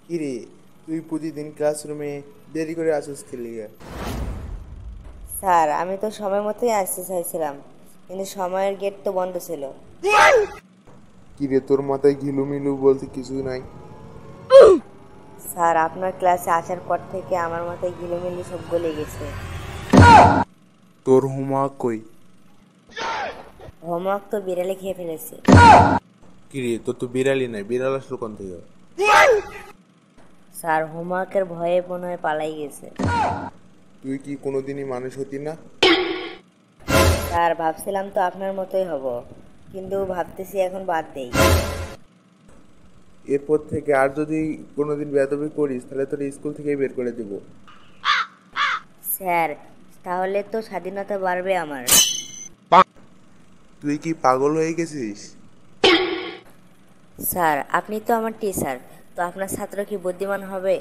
কিরে, তুই প্রতিদিন ক্লাসরুমে দেরি করে আসিস কি লিগা? স্যার, আমি তো সময় মতোই আসতে চাইছিলাম, কিন্তু সময়ের গেট তো বন্ধ ছিল। কিরে, তোর মাথায় ঘিলুমিলু বলতে কিছু নাই? স্যার, আপনার ক্লাসে আসার পর থেকে আমার মাথায় গিলোমিলি সব গলে গেছে। তোর হোমওয়ার্ক কই? হোমওয়ার্ক তো বিড়ালে খেয়ে ফেলেছে। কিরে, তোর তো বিড়ালই নাই, বিড়াল আসলো কোন থেকে? স্যার, হোমওয়ার্কের ভয়ে মনে হয় পালাই গেছে। তুই কি কোনোদিনই মানুষ হতি না? স্যার, ভাবছিলাম তো আপনার মতোই হব, কিন্তু ভাবতেছি এখন বাদ দেই। এরপর থেকে আর যদি কোনোদিন বেয়াদবি করিস তাহলে তোর স্কুল থেকেই বের করে দেব। স্যার, তাহলে তো স্বাধীনতা বাড়বে আমার। তুই কি পাগল হয়ে গেছিস? স্যার, আপনি তো আমার টিচার, তো আপনার ছাত্র কি বুদ্ধিমান হবে?